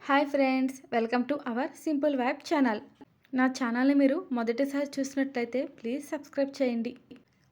Hi friends, welcome to our simple vibe channel. నా ఛానల్ని మీరు మొదటిసారి చూసినట్లయితే ప్లీజ్ సబ్స్క్రైబ్ చేయండి.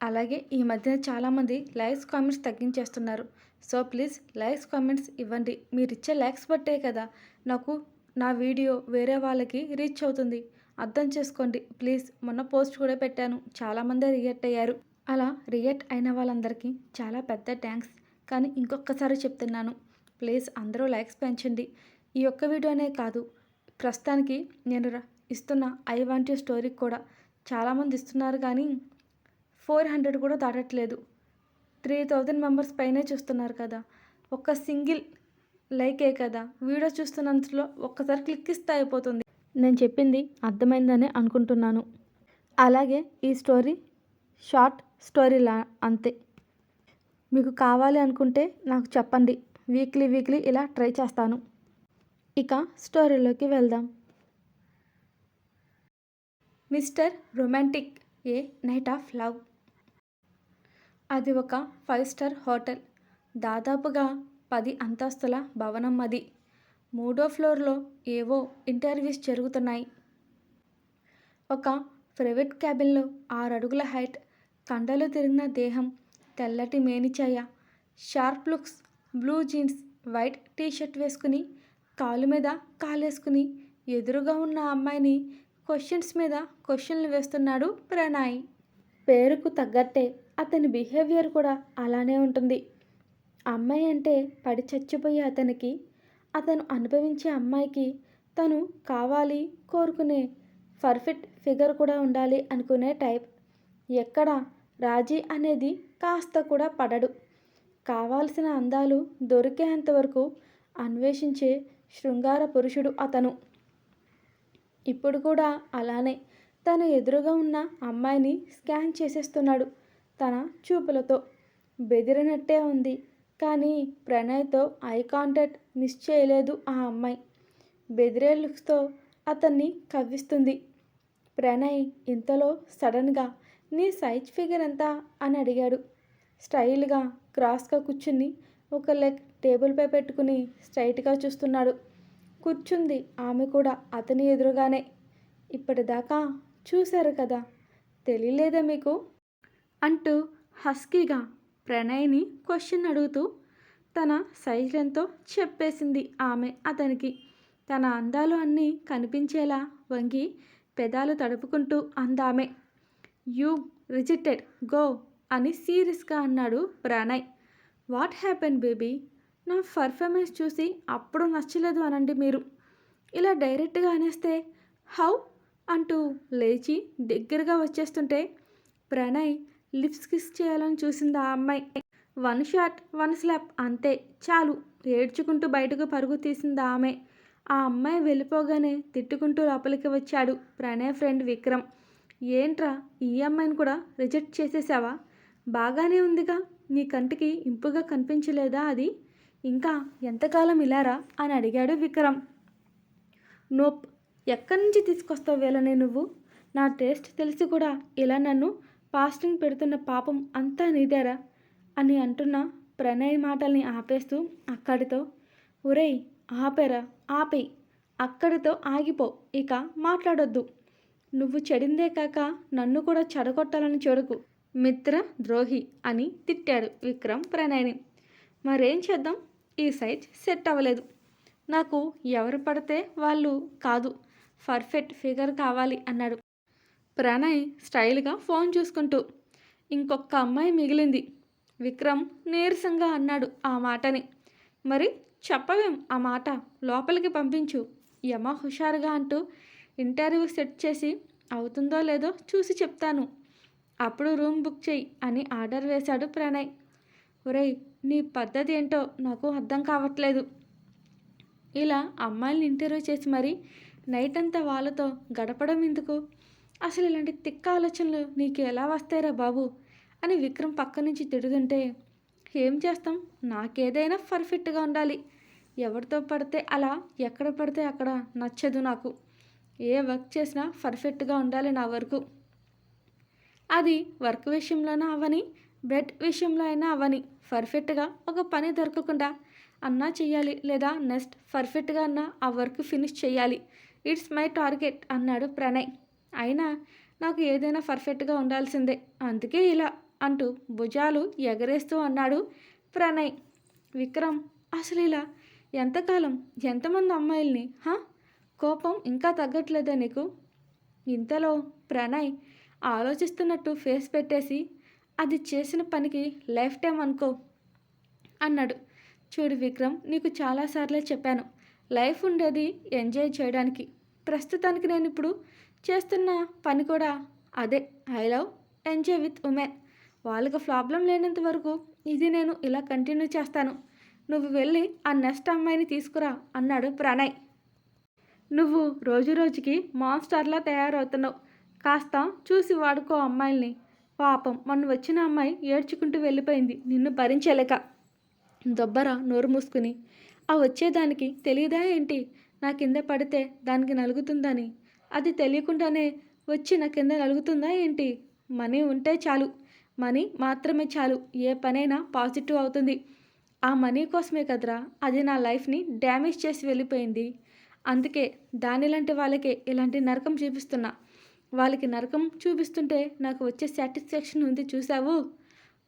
అలాగే ఈ మధ్యన చాలామంది లైక్స్ కామెంట్స్ తగ్గించేస్తున్నారు. సో ప్లీజ్ లైక్స్ కామెంట్స్ ఇవ్వండి. మీరు ఇచ్చే లైక్స్ బట్టే కదా నాకు నా వీడియో వేరే వాళ్ళకి రీచ్ అవుతుంది. అర్థం చేసుకోండి ప్లీజ్. మొన్న పోస్ట్ కూడా పెట్టాను, చాలామంది రియాక్ట్ అయ్యారు. అలా రియాక్ట్ అయిన వాళ్ళందరికీ చాలా పెద్ద థ్యాంక్స్. కానీ ఇంకొకసారి చెప్తున్నాను, ప్లీజ్ అందరూ లైక్స్ పెంచండి. ఈ ఒక్క వీడియోనే కాదు, ప్రస్తుతానికి నేను ఇస్తున్న ఐ వాంట్ యూ స్టోరీకి కూడా చాలామంది ఇస్తున్నారు, కానీ 400 కూడా దాటట్లేదు. 3000 మెంబర్స్ పైనే చూస్తున్నారు కదా. ఒక్క సింగిల్ లైకే కదా వీడియో చూస్తున్నంతలో ఒక్కసారి క్లిక్ ఇస్తే అయిపోతుంది. నేను చెప్పింది అర్థమైందని అనుకుంటున్నాను. అలాగే ఈ స్టోరీ షార్ట్ స్టోరీలా అంతే. మీకు కావాలి అనుకుంటే నాకు చెప్పండి, వీక్లీ ఇలా ట్రై చేస్తాను. ఇక స్టోరీలోకి వెళ్దాం. Mister romantic, A night of love. అది ఒక 5 స్టార్ హోటల్. దాదాపుగా 10 అంతస్తుల భవనం అది. 3వ ఫ్లోర్లో ఏవో ఇంటర్వ్యూస్ జరుగుతున్నాయి. ఒక ప్రైవేట్ క్యాబిన్లో 6 అడుగుల హైట్, కండలు తిరిగిన దేహం, తెల్లటి మేనిఛాయ, sharp looks, blue jeans, white T-shirt వేసుకుని కాలు మీద కాలేసుకుని ఎదురుగా ఉన్న అమ్మాయిని క్వశ్చన్స్ మీద క్వశ్చన్లు వేస్తున్నాడు ప్రణయ్. పేరుకు తగ్గట్టే అతని బిహేవియర్ కూడా అలానే ఉంటుంది. అమ్మాయి అంటే పడి చచ్చిపోయే అతనికి, అతను అనుభవించే అమ్మాయికి తను కావాలి కోరుకునే పర్ఫెక్ట్ ఫిగర్ కూడా ఉండాలి అనుకునే టైప్. ఎక్కడ రాజీ అనేది కాస్త కూడా పడడు. కావాల్సిన అందాలు దొరికేంతవరకు అన్వేషించే శృంగార పురుషుడు అతను. ఇప్పుడు కూడా అలానే తన ఎదురుగా ఉన్న అమ్మాయిని స్కాన్ చేసేస్తున్నాడు తన చూపులతో. బెదిరినట్టే ఉంది, కానీ ప్రణయ్తో ఐ కాంటాక్ట్ మిస్ చేయలేదు ఆ అమ్మాయి. బెదిరే లుక్స్తో అతన్ని కవ్విస్తుంది. ప్రణయ్ ఇంతలో సడన్గా నీ సైజ్ ఫిగర్ ఎంత అని అడిగాడు. స్టైల్గా క్రాస్గా కూర్చుని ఒక లెగ్ టేబుల్పై పెట్టుకుని స్ట్రైట్గా చూస్తున్నాడు. కూర్చుంది ఆమె కూడా అతని ఎదురుగానే. ఇప్పటిదాకా చూశారు కదా, తెలియలేదా మీకు అంటూ హస్కీగా ప్రణయ్ని క్వశ్చన్ అడుగుతూ తన సైజ్ ఎంతో చెప్పేసింది ఆమె అతనికి. తన అందాలు అన్నీ కనిపించేలా వంగి పెదాలు తడుపుకుంటూ అందామె. యూ రిజెక్టెడ్ గో అని సీరియస్గా అన్నాడు ప్రణయ్. What happen baby? నా పర్ఫార్మెన్స్ చూసి అప్పుడు నచ్చలేదు అనండి మీరు. ఇలా డైరెక్ట్గా అనేస్తే హౌ అంటూ లేచి దగ్గరగా వచ్చేస్తుంటే ప్రణయ్ లిప్స్ కిస్ చేయాలని చూసింది ఆ అమ్మాయి. 1 షాట్ 1 స్లాప్ అంతే చాలు. ఏడ్చుకుంటూ బయటకు పరుగు తీసింది ఆమె. ఆ అమ్మాయి వెళ్ళిపోగానే తిట్టుకుంటూ లోపలికి వచ్చాడు ప్రణయ్ ఫ్రెండ్ విక్రమ్. ఏంట్రా, ఈ అమ్మాయిని కూడా రిజెక్ట్ చేసేసావా? బాగానే ఉందిగా, నీ కంటికి ఇంపుగా కనిపించలేదా అది? ఇంకా ఎంతకాలం ఇలారా అని అడిగాడు విక్రమ్. నోప్, ఎక్కడి నుంచి తీసుకొస్తావు వీళ్ళని నువ్వు? నా టేస్ట్ తెలిసి కూడా ఇలా నన్ను ఫాస్టింగ్ పెడుతున్న పాపం అంతా నీదేరా అని అంటున్న ప్రణయ్ మాటల్ని ఆపేస్తూ అక్కడితో, ఒరేయ్ ఆపేరా, ఆపేయి, అక్కడితో ఆగిపో, ఇక మాట్లాడొద్దు. నువ్వు చెడిందే కాక నన్ను కూడా చెడగొట్టాలని చూడకు, మిత్ర ద్రోహి అని తిట్టాడు విక్రమ్ ప్రణయ్ని. మరేం చేద్దాం, ఈ సైజ్ సెట్ అవ్వలేదు. నాకు ఎవరు పడితే వాళ్ళు కాదు, పర్ఫెక్ట్ ఫిగర్ కావాలి అన్నాడు ప్రణయ్ స్టైల్గా ఫోన్ చూసుకుంటూ. ఇంకొక అమ్మాయి మిగిలింది. విక్రమ్ నీరసంగా అన్నాడు ఆ మాటని. మరి చెప్పవేం ఆ మాట, లోపలికి పంపించు యమ హుషారుగా అంటూ ఇంటర్వ్యూ సెట్ చేసి అవుతుందో లేదో చూసి చెప్తాను, అప్పుడు రూమ్ బుక్ చెయ్యి అని ఆర్డర్ వేశాడు ప్రణయ్. ఒరేయ్, నీ పద్ధతి ఏంటో నాకు అర్థం కావట్లేదు. ఇలా అమ్మాయిని ఇంటర్వ్యూ చేసి మరి నైట్ అంతా వాళ్ళతో గడపడం ఎందుకు? అసలు ఇలాంటి తిక్క ఆలోచనలు నీకు ఎలా వస్తాయిరా బాబు అని విక్రమ్ పక్క నుంచి తిడుతుంటే, ఏం చేస్తాం, నాకేదైనా పర్ఫెక్ట్గా ఉండాలి. ఎవరితో పడితే అలా, ఎక్కడ పడితే అక్కడ నచ్చదు నాకు. ఏ వర్క్ చేసినా పర్ఫెక్ట్గా ఉండాలి నా వరకు. అది వర్క్ విషయంలోనే అవని, బెడ్ విషయంలో అయినా అవని, పర్ఫెక్ట్గా ఒక పని దొరకకుండా అన్నా చెయ్యాలి, లేదా నెక్స్ట్ పర్ఫెక్ట్గా అన్నా ఆ వర్క్ ఫినిష్ చేయాలి. ఇట్స్ మై టార్గెట్ అన్నాడు ప్రణయ్. అయినా నాకు ఏదైనా పర్ఫెక్ట్గా ఉండాల్సిందే, అందుకే ఇలా అంటూ భుజాలు ఎగరేస్తూ అన్నాడు ప్రణయ్. విక్రమ్, అసలు ఇలా ఎంతకాలం, ఎంతమంది అమ్మాయిల్ని కోపం ఇంకా తగ్గట్లేదా నీకు? ఇంతలో ప్రణయ్ ఆలోచిస్తున్నట్టు ఫేస్ పెట్టేసి, అది చేసిన పనికి లైఫ్ టైం అనుకో అన్నాడు. చూడు విక్రమ్, నీకు చాలాసార్లే చెప్పాను, లైఫ్ ఉండేది ఎంజాయ్ చేయడానికి. ప్రస్తుతానికి నేను ఇప్పుడు చేస్తున్న పని కూడా అదే. I love enjoy with women. వాళ్ళకి ప్రాబ్లం లేనంత వరకు ఇది నేను ఇలా కంటిన్యూ చేస్తాను. నువ్వు వెళ్ళి ఆ నెక్స్ట్ అమ్మాయిని తీసుకురా అన్నాడు ప్రణయ్. నువ్వు రోజు రోజుకి మాన్స్టార్లా తయారవుతున్నావు. కాస్త చూసి వాడుకో అమ్మాయిల్ని. పాపం మొన్న వచ్చిన అమ్మాయి ఏడ్చుకుంటూ వెళ్ళిపోయింది నిన్ను భరించలేక. దొబ్బరా నోరు మూసుకుని. ఆ వచ్చేదానికి తెలియదా ఏంటి నా కింద పడితే దానికి నలుగుతుందని? అది తెలియకుండానే వచ్చి నా కింద నలుగుతుందా ఏంటి? మనీ ఉంటే చాలు, మనీ మాత్రమే చాలు, ఏ పనైనా పాజిటివ్ అవుతుంది. ఆ మనీ కోసమే కదరా అది నా లైఫ్ని డ్యామేజ్ చేసి వెళ్ళిపోయింది. అందుకే దానిలాంటి వాళ్ళకే ఇలాంటి నరకం చూపిస్తున్నా. వాళ్ళకి నరకం చూపిస్తుంటే నాకు వచ్చే సాటిస్ఫాక్షన్ ఉంది చూసావు.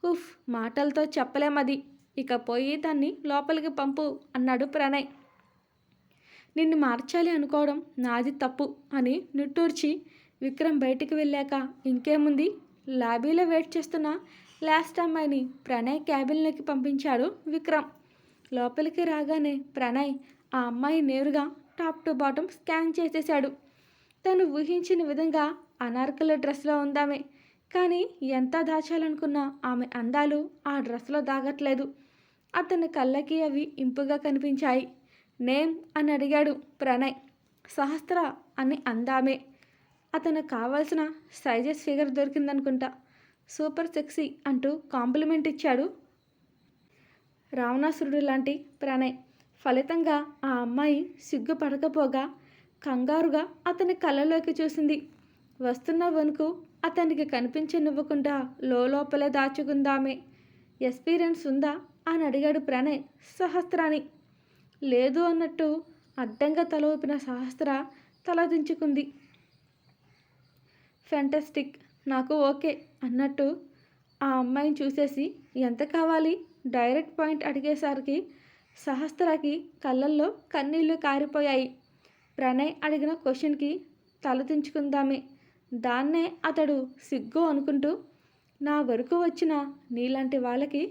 ఉఫ్, మాటలతో చెప్పలేమది. ఇక పోయి దాన్ని లోపలికి పంపు అన్నాడు ప్రణయ్. నిన్ను మార్చాలి అనుకోవడం నాది తప్పు అని నిట్టూర్చి విక్రమ్ బయటికి వెళ్ళాక ఇంకేముంది, లాబీలో వెయిట్ చేస్తున్న లాస్ట్ అమ్మాయిని ప్రణయ్ క్యాబిన్లోకి పంపించాడు విక్రమ్. లోపలికి రాగానే ప్రణయ్ ఆ అమ్మాయి నేరుగా టాప్ టు బాటమ్ స్కాన్ చేసేశాడు. తను ఊహించిన విధంగా అనార్కలి డ్రెస్లో ఉందామె. కానీ ఎంత దాచాలనుకున్నా ఆమె అందాలు ఆ డ్రెస్లో దాగట్లేదు. అతని కళ్ళకి అవి ఇంపుగా కనిపించాయి. నేమ్ అని అడిగాడు ప్రణయ్. సహస్ర అని అందామే. అతనికి కావాల్సిన సైజెస్ ఫిగర్ దొరికిందనుకుంటా. సూపర్ సెక్సీ అంటూ కాంప్లిమెంట్ ఇచ్చాడు రావణాసురుడు లాంటి ప్రణయ్. ఫలితంగా ఆ అమ్మాయి సిగ్గుపడకపోగా కంగారుగా అతని కళ్ళలోకి చూసింది. వస్తున్న వణుకు అతనికి కనిపించనివ్వకుండా లోపలే దాచుకుందామే. ఎక్స్పీరియన్స్ ఉందా అని అడిగాడు ప్రణయ్ సహస్రాని. లేదు అన్నట్టు అడ్డంగా తల ఊపిన సహస్ర తల దించుకుంది. ఫ్యాంటాస్టిక్, నాకు ఓకే అన్నట్టు ఆ అమ్మాయిని చూసేసి ఎంత కావాలి డైరెక్ట్ పాయింట్ అడిగేసరికి సహస్రకి కళ్ళల్లో కన్నీళ్లు కారిపోయాయి. ప్రణయ్ అడిగిన క్వశ్చన్కి తల దించుకుందామే. దాన్నే అతడు సిగ్గు అనుకుంటూ, నా వరకు వచ్చిన నీలాంటి వాళ్ళకి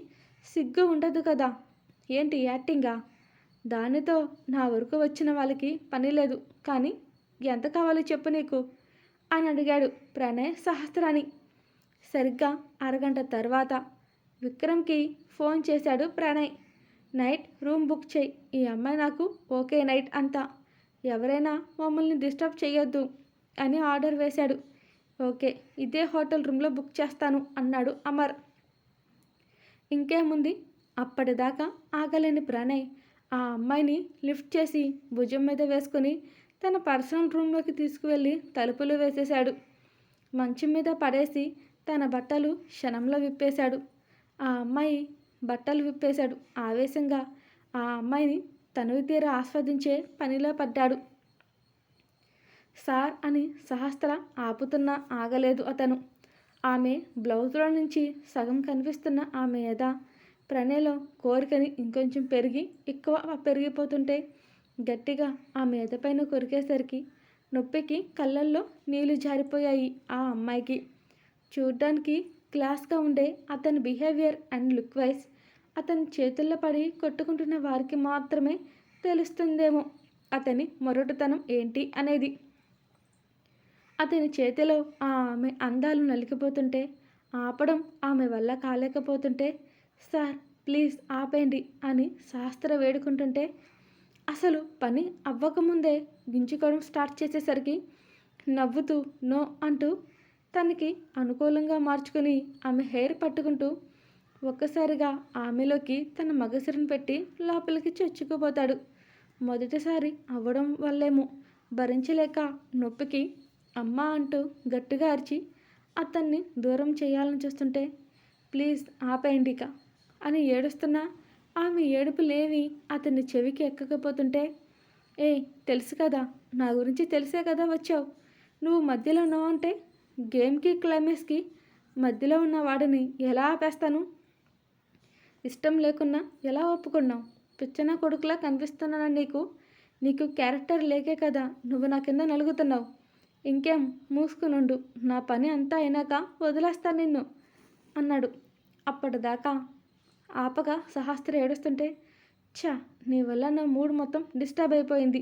సిగ్గు ఉండదు కదా, ఏంటి యాక్టింగా? దానితో నా వరకు వచ్చిన వాళ్ళకి పని లేదు, కానీ ఎంత కావాలి చెప్పు నీకు అని అడిగాడు ప్రణయ్ సహస్రాని. సరిగ్గా అరగంట తర్వాత విక్రమ్కి ఫోన్ చేశాడు ప్రణయ్. నైట్ రూమ్ బుక్ చేయి, ఈ అమ్మాయి నాకు ఓకే నైట్ అంతా, ఎవరైనా మమ్మల్ని డిస్టర్బ్ చేయొద్దు అని ఆర్డర్ వేశాడు. ఓకే, ఇదే హోటల్ రూమ్లో బుక్ చేస్తాను అన్నాడు అమర్. ఇంకేముంది, అప్పటిదాకా ఆగలేని ప్రణయ్ ఆ అమ్మాయిని లిఫ్ట్ చేసి భుజం మీద వేసుకుని తన పర్సనల్ రూమ్లోకి తీసుకువెళ్ళి తలుపులు వేసేశాడు. మంచం మీద పడేసి తన బట్టలు క్షణంలో విప్పేశాడు. ఆ అమ్మాయి బట్టలు విప్పేశాడు. ఆవేశంగా ఆ అమ్మాయిని తనువు తీర ఆస్వాదించే పనిలో పడ్డాడు. సార్ అని సహస్ర ఆపుతున్నా ఆగలేదు అతను. ఆమె బ్లౌజ్లో నుంచి సగం కనిపిస్తున్న ఆమె ఎద ప్రణయ్లో కోరికని ఇంకొంచెం ఎక్కువ పెరిగిపోతుంటే గట్టిగా ఆమె ఎదపైన కొరికేసరికి నొప్పికి కళ్ళల్లో నీళ్లు జారిపోయాయి ఆ అమ్మాయికి. చూడ్డానికి క్లాస్గా ఉండే అతని బిహేవియర్ అండ్ లుక్ వైజ్ అతని చేతుల్లో పడి కొట్టుకుంటున్న వారికి మాత్రమే తెలుస్తుందేమో అతని మొరటుతనం ఏంటి అనేది. అతని చేతిలో ఆమె అందాలు నలిగిపోతుంటే ఆపడం ఆమె వల్ల కాలేకపోతుంటే, సార్ ప్లీజ్ ఆపేయండి అని శాస్త్ర వేడుకుంటుంటే, అసలు పని అవ్వకముందే గింజుకోవడం స్టార్ట్ చేసేసరికి నవ్వుతూ నో అంటూ తనకి అనుకూలంగా మార్చుకుని ఆమె హెయిర్ పట్టుకుంటూ ఒక్కసారిగా ఆమెలోకి తన మగసిరిని పెట్టి లోపలికి చొచ్చుకుపోతాడు. మొదటిసారి అవ్వడం వల్లేమో భరించలేక నొప్పికి అమ్మ అంటూ గట్టిగా అరిచి అతన్ని దూరం చేయాలని చూస్తుంటే, ప్లీజ్ ఆపేయండి ఇక అని ఏడుస్తున్న ఆమె ఏడుపులేవి అతని చెవికి ఎక్కకపోతుంటే, ఏయ్ తెలుసు కదా, నా గురించి తెలిసే కదా వచ్చావు. నువ్వు మధ్యలో ఉన్నావు అంటే గేమ్కి క్లైమాక్స్కి మధ్యలో ఉన్న వాడిని ఎలా ఆపేస్తాను? ఇష్టం లేకున్నా ఎలా ఒప్పుకున్నావు? పిచ్చన కొడుకులా కనిపిస్తున్నానా నీకు? నీకు క్యారెక్టర్ లేకే కదా నువ్వు నా కింద నలుగుతున్నావు. ఇంకేం మూసుకునుండు, నా పని అంతా అయినాక వదిలేస్తా నిన్ను అన్నాడు. అప్పటిదాకా ఆపగా సహస్ర ఏడుస్తుంటే, ఛా, నీ వల్ల నా మూడ్ మొత్తం డిస్టర్బ్ అయిపోయింది.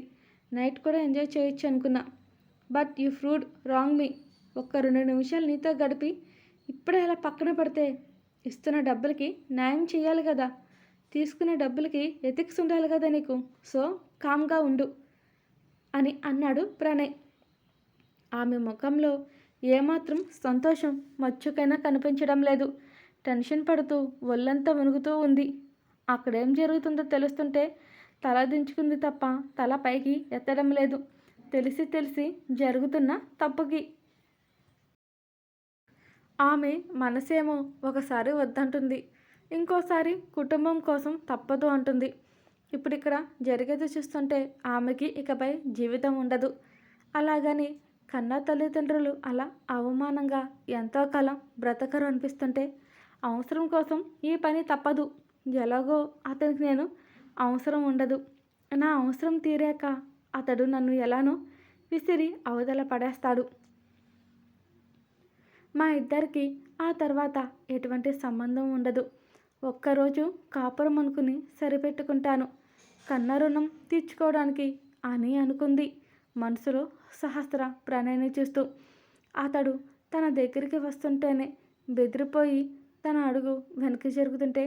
నైట్ కూడా ఎంజాయ్ చేయొచ్చు అనుకున్నా, బట్ యూ ప్రూవ్డ్ రాంగ్ మీ. ఒక్క 2 నిమిషాలు నీతో గడిపి ఇప్పుడే అలా పక్కన పడితే ఇస్తున్న డబ్బులకి న్యాయం చేయాలి కదా, తీసుకునే డబ్బులకి ఎథిక్స్ ఉండాలి కదా నీకు. సో కామ్గా ఉండు అని అన్నాడు ప్రణయ్. ఆమె ముఖంలో ఏమాత్రం సంతోషం మచ్చుకైనా కనిపించడం లేదు. టెన్షన్ పడుతూ ఒళ్ళంతా వణుకుతూ ఉంది. అక్కడేం జరుగుతుందో తెలుస్తుంటే తల దించుకుంది తప్ప తల పైకి ఎత్తడం లేదు. తెలిసి తెలిసి జరుగుతున్న తప్పుకి. ఆమె మనసేమో ఒకసారి వద్దంటుంది, ఇంకోసారి కుటుంబం కోసం తప్పదు అంటుంది. ఇప్పుడు ఇక్కడ జరిగేది చూస్తుంటే ఆమెకి ఇకపై జీవితం ఉండదు. అలాగని కన్నా తల్లిదండ్రులు అలా అవమానంగా ఎంతో కాలం బ్రతకరు అనిపిస్తుంటే అవసరం కోసం ఈ పని తప్పదు. ఎలాగో అతనికి నేను అవసరం ఉండదు. నా అవసరం తీరాక అతడు నన్ను ఎలానో విసిరి అవతల పడేస్తాడు. మా ఇద్దరికి ఆ తర్వాత ఎటువంటి సంబంధం ఉండదు. ఒక్కరోజు కాపురం అనుకుని సరిపెట్టుకుంటాను, కన్న రుణం తీర్చుకోవడానికి అని అనుకుంది మనసులో సహస్ర ప్రణయ్ని చూస్తూ. అతడు తన దగ్గరికి వస్తుంటేనే బెదిరిపోయి తన అడుగు వెనక్కి జరుగుతుంటే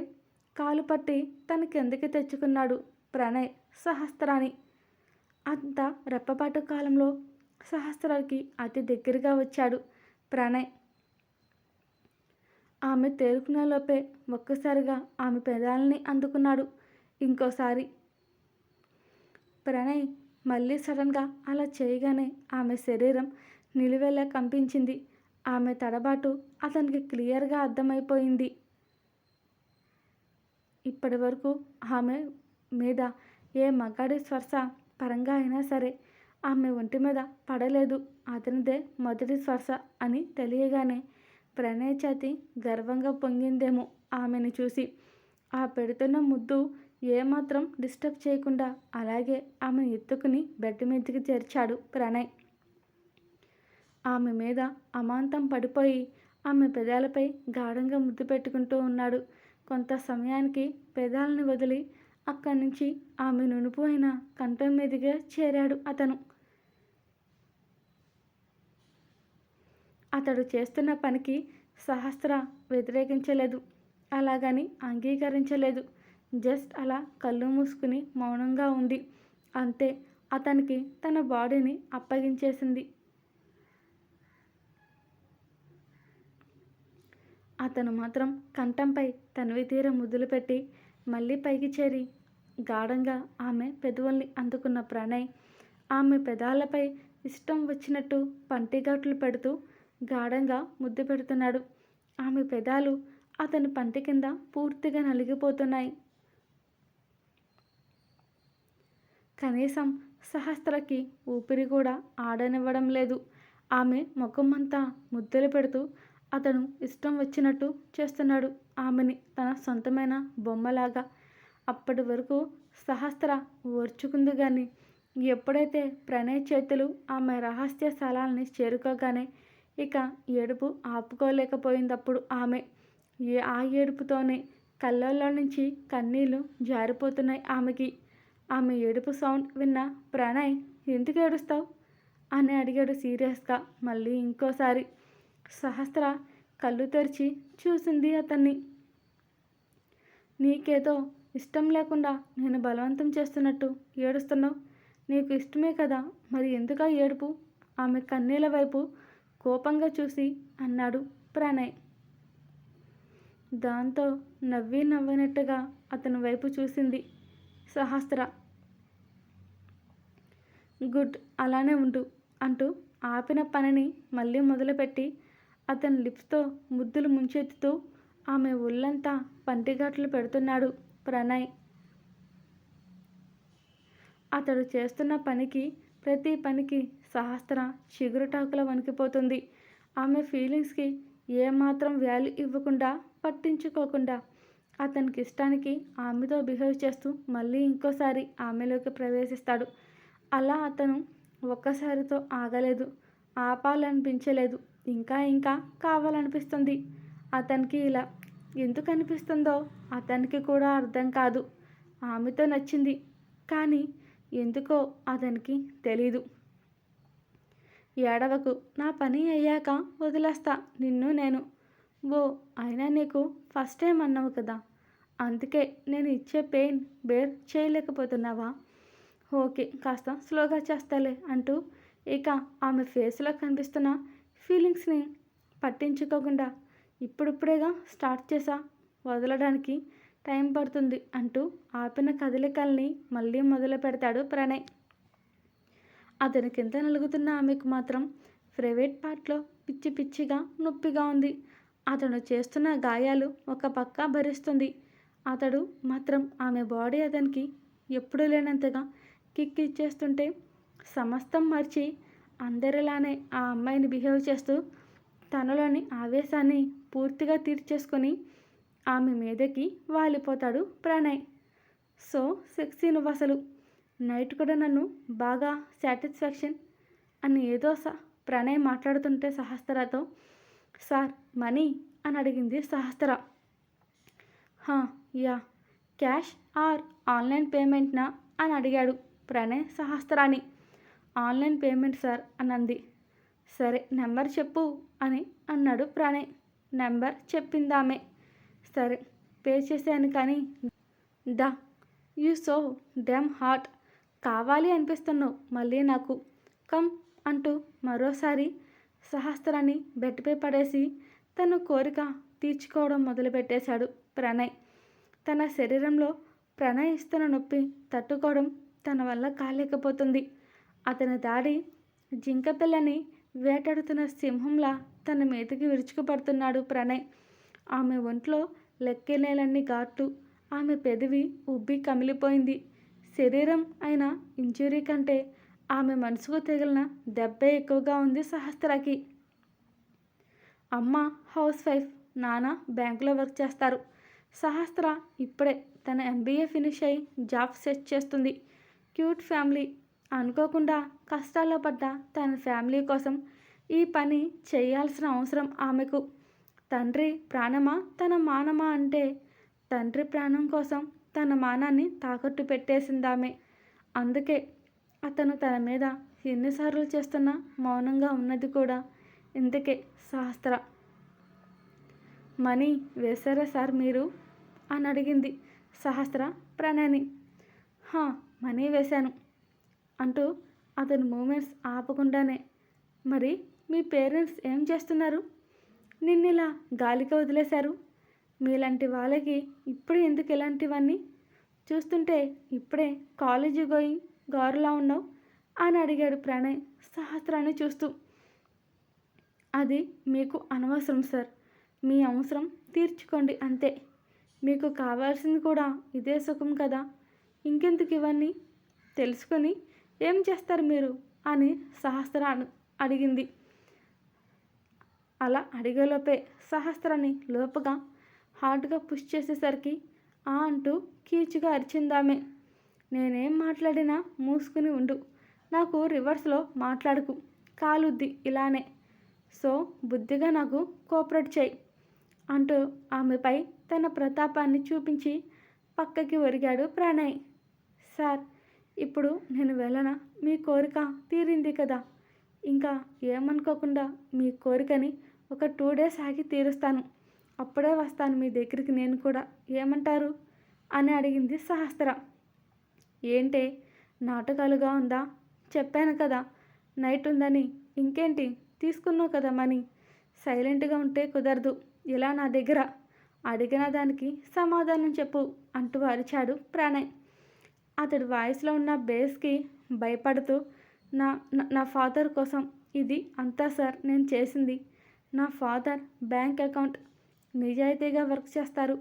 కాలు పట్టి తన కిందకి తెచ్చుకున్నాడు ప్రణయ్ సహస్రాని. అంత రెప్పపాటు కాలంలో సహస్రానికి అతి దగ్గరగా వచ్చాడు ప్రణయ్. ఆమె తేరుకునేలోపే ఒక్కసారిగా ఆమె పెదాలని అందుకున్నాడు. ఇంకోసారి ప్రణయ్ మళ్ళీ సడన్గా అలా చేయగానే ఆమె శరీరం నిలువెల్లా కంపించింది. ఆమె తడబాటు అతనికి క్లియర్గా అర్థమైపోయింది. ఇప్పటి వరకు ఆమె మీద ఏ మగాడి స్పర్శ పరంగా అయినా సరే ఆమె ఒంటి మీద పడలేదు. అతనిదే మొదటి స్పర్శ అని తెలియగానే ప్రణయ్ ఛాతి గర్వంగా పొంగిందేమో ఆమెను చూసి. ఆ పెడుతున్న ముద్దు ఏమాత్రం డిస్టర్బ్ చేయకుండా అలాగే ఆమె ఎత్తుకుని బెడ్ మీదకి చేర్చాడు ప్రణయ్. ఆమె మీద అమాంతం పడిపోయి ఆమె పెదాలపై గాఢంగా ముద్దు పెట్టుకుంటూ ఉన్నాడు. కొంత సమయానికి పెదాలని వదిలి అక్కడి నుంచి ఆమె నునుపు అయిన కంఠం మీదుగా చేరాడు అతను. అతడు చేస్తున్న పనికి సహస్ర వ్యతిరేకించలేదు, అలాగని అంగీకరించలేదు. జస్ట్ అలా కళ్ళు మూసుకుని మౌనంగా ఉంది అంతే. అతనికి తన బాడీని అప్పగించేసింది. అతను మాత్రం కంఠంపై తనివి తీర ముద్దులు పెట్టి మళ్ళీ పైకి చేరి గాఢంగా ఆమె పెదవుల్ని అందుకున్న ప్రణయ్ ఆమె పెదాలపై ఇష్టం వచ్చినట్టు పంటిఘాట్లు పెడుతూ గాఢంగా ముద్దు పెడుతున్నాడు. ఆమె పెదాలు అతని పంటి కింద పూర్తిగా నలిగిపోతున్నాయి. కనీసం సహస్రకి ఊపిరి కూడా ఆడనివ్వడం లేదు. ఆమె ముఖం అంతా ముద్దలు పెడుతూ అతను ఇష్టం వచ్చినట్టు చేస్తున్నాడు ఆమెని తన సొంతమైన బొమ్మలాగా. అప్పటి వరకు సహస్ర ఓర్చుకుంది కానీ ఎప్పుడైతే ప్రణయ్ చేతులు ఆమె రహస్య స్థలాల్ని చేరుకోగానే ఇక ఏడుపు ఆపుకోలేకపోయిందప్పుడు ఆమె. ఆ ఏడుపుతోనే కళ్ళల్లో నుంచి కన్నీళ్లు జారిపోతున్నాయి ఆమెకి. ఆమె ఏడుపు సౌండ్ విన్న ప్రణయ్, ఎందుకు ఏడుస్తావు అని అడిగాడు సీరియస్గా. మళ్ళీ ఇంకోసారి సహస్ర కళ్ళు తెరిచి చూసింది అతన్ని. నీకేదో ఇష్టం లేకుండా నేను బలవంతం చేస్తున్నట్టు ఏడుస్తున్నావు. నీకు ఇష్టమే కదా, మరి ఎందుకా ఏడుపు? ఆమె కన్నీళ్ళ వైపు కోపంగా చూసి అన్నాడు ప్రణయ్. దాంతో నవ్వినట్టుగా అతని వైపు చూసింది సహస్ర. గుడ్, అలానే ఉండు అంటూ ఆపిన పనిని మళ్ళీ మొదలుపెట్టి అతని లిప్స్తో ముద్దులు ముంచెత్తుతూ ఆమె ఒళ్ళంతా పంటిఘాట్లు పెడుతున్నాడు. ప్రణయ్. అతడు చేస్తున్న పనికి, ప్రతి పనికి సహస్ర చిగురుటాకులా వణికిపోతుంది. ఆమె ఫీలింగ్స్కి ఏమాత్రం వాల్యూ ఇవ్వకుండా, పట్టించుకోకుండా అతనికి ఇష్టానికి ఆమెతో బిహేవ్ చేస్తూ మళ్ళీ ఇంకోసారి ఆమెలోకి ప్రవేశిస్తాడు. అలా అతను ఒక్కసారితో ఆగలేదు. ఆపాలనిపించలేదు. ఇంకా ఇంకా కావాలనిపిస్తుంది. అతనికి ఇలా ఎందుకు అనిపిస్తుందో అతనికి కూడా అర్థం కాదు. ఆమెతో నచ్చింది, కానీ ఎందుకో అతనికి తెలీదు. ఏడవకు, నా పని అయ్యాక వదిలేస్తా నిన్ను నేను. ఓ, అయినా నీకు ఫస్ట్ టైం అన్నావు కదా, అందుకే నేను ఇచ్చే పెయిన్ బేర్ చేయలేకపోతున్నావా? ఓకే, కాస్త స్లోగా చేస్తాలే అంటూ ఇక ఆమె ఫేస్లో కనిపిస్తున్న ఫీలింగ్స్ని పట్టించుకోకుండా, ఇప్పుడిప్పుడేగా స్టార్ట్ చేసా, వదలడానికి టైం పడుతుంది అంటూ ఆపిన కదలికల్ని మళ్ళీ మొదలు పెడతాడు ప్రణయ్. అతని కింద నలుగుతున్న ఆమెకు మాత్రం ప్రైవేట్ పార్ట్లో పిచ్చి పిచ్చిగా నొప్పిగా ఉంది. అతను చేస్తున్న గాయాలు ఒక పక్క భరిస్తుంది. అతడు మాత్రం ఆమె బాడీ అతనికి ఎప్పుడూ లేనంతగా కిక్ ఇచ్చేస్తుంటే సమస్తం మర్చి అందరిలానే ఆ అమ్మాయిని బిహేవ్ చేస్తూ తనలోని ఆవేశాన్ని పూర్తిగా తీర్చేసుకొని ఆమె మీదకి వాలిపోతాడు ప్రణయ్. సో సెక్సీ నువ్వు అసలు. నైట్ కూడా నన్ను బాగా సాటిస్ఫాక్షన్ అని ఏదో ప్రణయ్ మాట్లాడుతుంటే సహస్రతో, సార్ మనీ అని అడిగింది Sahasra. Yeah, cash or online పేమెంట్నా అని అడిగాడు ప్రణయ్ సహస్రాని. ఆన్లైన్ పేమెంట్ సార్ అనంది. సరే నెంబర్ చెప్పు అని అన్నాడు ప్రణయ్. నెంబర్ చెప్పిందామె. సరే, పే చేశాను, కానీ దా యూ సో డ్యామ్ హాట్, కావాలి అనిపిస్తున్నావు మళ్ళీ నాకు, కమ్ అంటూ మరోసారి సహస్రాన్ని బెడ్పై పడేసి తన కోరిక తీర్చుకోవడం మొదలుపెట్టేశాడు ప్రణయ్. తన శరీరంలో ప్రణయ్ ఇస్తున్న నొప్పి తట్టుకోవడం తన వల్ల కాలేకపోతుంది. అతని దాడి జింక పిల్లని వేటాడుతున్న సింహంలా తన మీదకి విరుచుకుపడుతున్నాడు ప్రణయ్. ఆమె ఒంట్లో లెక్కలేనన్ని ఘాట్లు, ఆమె పెదవి ఉబ్బి కమిలిపోయింది. శరీరం అయిన ఇంజురీ కంటే ఆమె మనసుకు తగిలిన దెబ్బే ఎక్కువగా ఉంది సహస్రకి. అమ్మ హౌస్ వైఫ్, నాన్న బ్యాంకులో వర్క్ చేస్తారు. సహస్ర ఇప్పుడే తన MBA ఫినిష్ అయి జాబ్ సెట్ చేస్తుంది. Cute family. అనుకోకుండా కష్టాల్లో పడ్డ తన ఫ్యామిలీ కోసం ఈ పని చేయాల్సిన అవసరం ఆమెకు. తండ్రి ప్రాణమా తన మానమా అంటే తండ్రి ప్రాణం కోసం తన మానాన్ని తాకట్టు పెట్టేసిందామె. అందుకే అతను తన మీద ఎన్నిసార్లు చేస్తున్నా మౌనంగా ఉన్నది కూడా. ఇందుకే సహస్ర. మనీ వేశారా సార్ మీరు అని అడిగింది సహస్ర ప్రణయ్ని. మనీ వేశాను అంటూ అతని మూమెంట్స్ ఆపకుండానే. మరి మీ పేరెంట్స్ ఏం చేస్తున్నారు? నిన్నిలా గాలికి వదిలేశారు. మీలాంటి వాళ్ళకి ఇప్పుడు ఎందుకు ఇలాంటివన్నీ? చూస్తుంటే ఇప్పుడే కాలేజీ గోయింగ్ గౌరలా ఉన్నావు అని అడిగాడు ప్రణయ్ సహస్రాన్ని చూస్తూ. అది మీకు అనవసరం సార్. మీ అవసరం తీర్చుకోండి అంతే. మీకు కావాల్సింది కూడా ఇదే సుఖం కదా, ఇంకెందుకు ఇవన్నీ? తెలుసుకొని ఏం చేస్తారు మీరు అని సహస్ర అడిగింది. అలా అడిగేలోపే సహస్రాన్ని లోపుగా హార్డ్గా పుష్ చేసేసరికి అంటూ కీచుగా అరిచిందామె. నేనేం మాట్లాడినా మూసుకుని ఉండు, నాకు రివర్స్లో మాట్లాడుకు, కాలుద్ది ఇలానే. సో బుద్ధిగా నాకు కోఆపరేట్ చేయి అంటూ ఆమెపై తన ప్రతాపాన్ని చూపించి పక్కకి ఒరిగాడు ప్రణయ్. సార్, ఇప్పుడు నేను వెళ్ళనా? మీ కోరిక తీరింది కదా, ఇంకా ఏమనుకోకుండా మీ కోరికని ఒక 2 days ఆగి తీరుస్తాను. అప్పుడే వస్తాను మీ దగ్గరికి నేను కూడా, ఏమంటారు అని అడిగింది సహస్ర. ఏంటే నాటకాలుగా ఉందా? చెప్పాను కదా నైట్ ఉందని. ఇంకేంటి, తీసుకున్నావు కదా మనీ. సైలెంట్గా ఉంటే కుదరదు. ఇలా నా దగ్గర అడిగిన దానికి సమాధానం చెప్పు అంటూ అరిచాడు ప్రణయ్. అతడి వాయిస్లో ఉన్న బేస్కి భయపడుతూ, నా ఫాదర్ కోసం ఇది అంతా సార్ నేను చేసింది. నా ఫాదర్ బ్యాంక్ అకౌంట్ నిజాయితీగా వర్క్ చేస్తారు.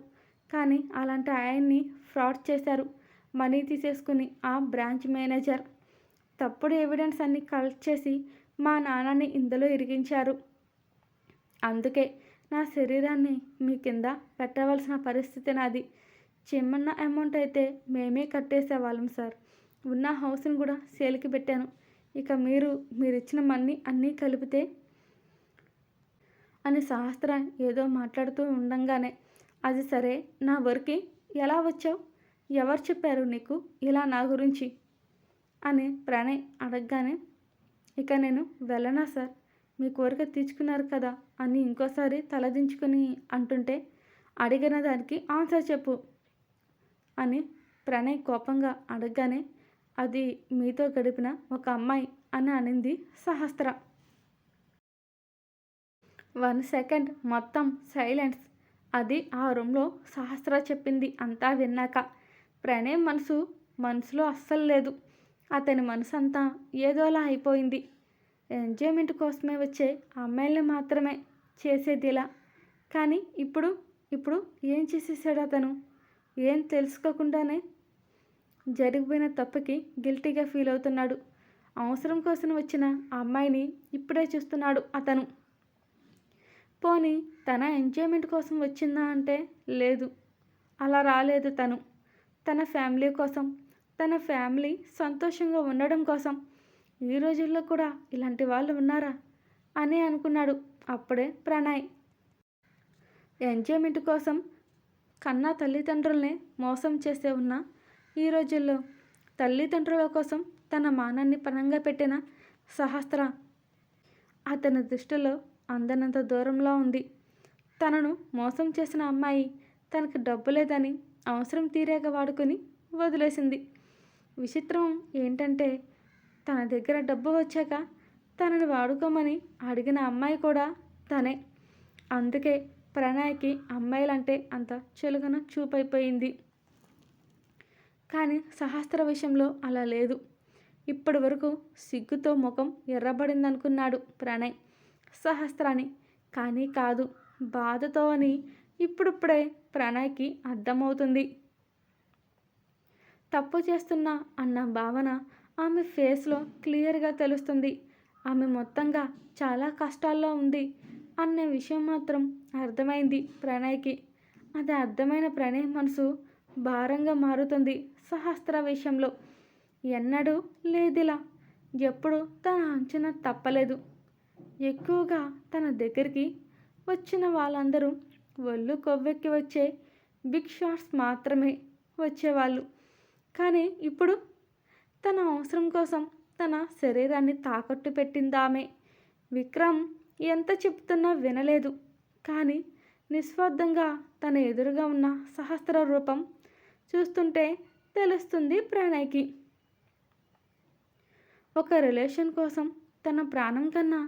కానీ అలాంటి ఆయన్ని ఫ్రాడ్ చేశారు. మనీ తీసేసుకుని ఆ బ్రాంచ్ మేనేజర్. తప్పుడు ఎవిడెన్స్ అన్ని కలెక్ట్ చేసి మా నాన్నని ఇందులో ఇరికించారు. అందుకే నా శరీరాన్ని మీ కింద పెట్టవలసిన పరిస్థితి నాది. చిన్న అమౌంట్ అయితే మేమే కట్టేసేవాళ్ళం సార్. ఉన్న హౌస్ని కూడా సేల్కి పెట్టాను. ఇక మీరిచ్చిన మనీ అన్నీ కలిపితే అని సహస్ర ఏదో మాట్లాడుతూ ఉండంగానే, అది సరే, నా వర్క్కి ఎలా వచ్చావు? ఎవరు చెప్పారు నీకు ఇలా నా గురించి అని ప్రణయ్ అడగగానే, ఇక నేను వెళ్ళనా సార్, మీ కోరిక తీర్చుకున్నారు కదా అని ఇంకోసారి తలదించుకొని అంటుంటే, అడిగిన దానికి ఆన్సర్ చెప్పు అని ప్రణయ్ కోపంగా అడగగానే, అది మీతో గడిపిన ఒక అమ్మాయి అని అనింది సహస్ర. 1 సెకండ్ మొత్తం సైలెన్స్. అది ఆ రూమ్లో సహస్ర చెప్పింది అంతా విన్నాక. ప్రణయ్ మనసులో అస్సలు లేదు. అతని మనసు అంతా ఏదోలా అయిపోయింది. ఎంజాయ్మెంట్ కోసమే వచ్చే అమ్మాయిల్ని మాత్రమే చేసేది ఇలా. కానీ ఇప్పుడు ఏం చేసేసాడు అతను? ఏం తెలుసుకోకుండానే జరిగిపోయిన తప్పుకి గిల్టీగా ఫీల్ అవుతున్నాడు. అవసరం కోసం వచ్చిన ఆ అమ్మాయిని ఇప్పుడే చూస్తున్నాడు అతను. పోనీ తన ఎంజాయ్మెంట్ కోసం వచ్చిందా అంటే లేదు, అలా రాలేదు. తన ఫ్యామిలీ కోసం, తన ఫ్యామిలీ సంతోషంగా ఉండడం కోసం. ఈ రోజుల్లో కూడా ఇలాంటి వాళ్ళు ఉన్నారా అని అనుకున్నాడు అప్పుడే ప్రణయ్. ఎంజాయ్మెంట్ కోసం కన్నా తల్లిదండ్రుల్ని మోసం చేసే ఉన్న ఈ రోజుల్లో తల్లిదండ్రుల కోసం తన మానాన్ని పణంగా పెట్టిన సహస్ర అతని దృష్టిలో అందనంత దూరంలో ఉంది. తనను మోసం చేసిన అమ్మాయి తనకు డబ్బు లేదని అవసరం తీరాక వాడుకొని వదిలేసింది. విచిత్రం ఏంటంటే, తన దగ్గర డబ్బు వచ్చాక తనని వాడుకోమని అడిగిన అమ్మాయి కూడా తనే. అందుకే ప్రణయ్కి అమ్మాయిలంటే అంత చులకన చూపైపోయింది. కానీ సహస్ర విషయంలో అలా లేదు. ఇప్పటి వరకు సిగ్గుతో ముఖం ఎర్రబడిందనుకున్నాడు ప్రణయ్ సహస్రాని. కానీ కాదు, బాధతో అని ఇప్పుడిప్పుడే ప్రణయ్కి అర్థమవుతుంది. తప్పు చేస్తున్నా అన్న భావన ఆమె ఫేస్లో క్లియర్గా తెలుస్తుంది. ఆమె మొత్తంగా చాలా కష్టాల్లో ఉంది అన్న విషయం మాత్రం అర్థమైంది ప్రణయ్కి. అది అర్థమైన ప్రణయ్ మనసు భారంగా మారుతుంది సహస్ర విషయంలో. ఎన్నడూ లేదిలా. ఎప్పుడు తన అంచనా తప్పలేదు. ఎక్కువగా తన దగ్గరికి వచ్చిన వాళ్ళందరూ ఒళ్ళు కొవ్వెక్కి వచ్చే బిగ్ షాట్స్ మాత్రమే వచ్చేవాళ్ళు. కానీ ఇప్పుడు తన అవసరం కోసం తన శరీరాన్ని తాకట్టు పెట్టిందామె. విక్రమ్ ఎంత చెప్తున్నా వినలేదు. కానీ నిస్వార్థంగా తన ఎదురుగా ఉన్న సహస్ర రూపం చూస్తుంటే తెలుస్తుంది ప్రణయ్కి. ఒక రిలేషన్ కోసం తన ప్రాణం కన్నా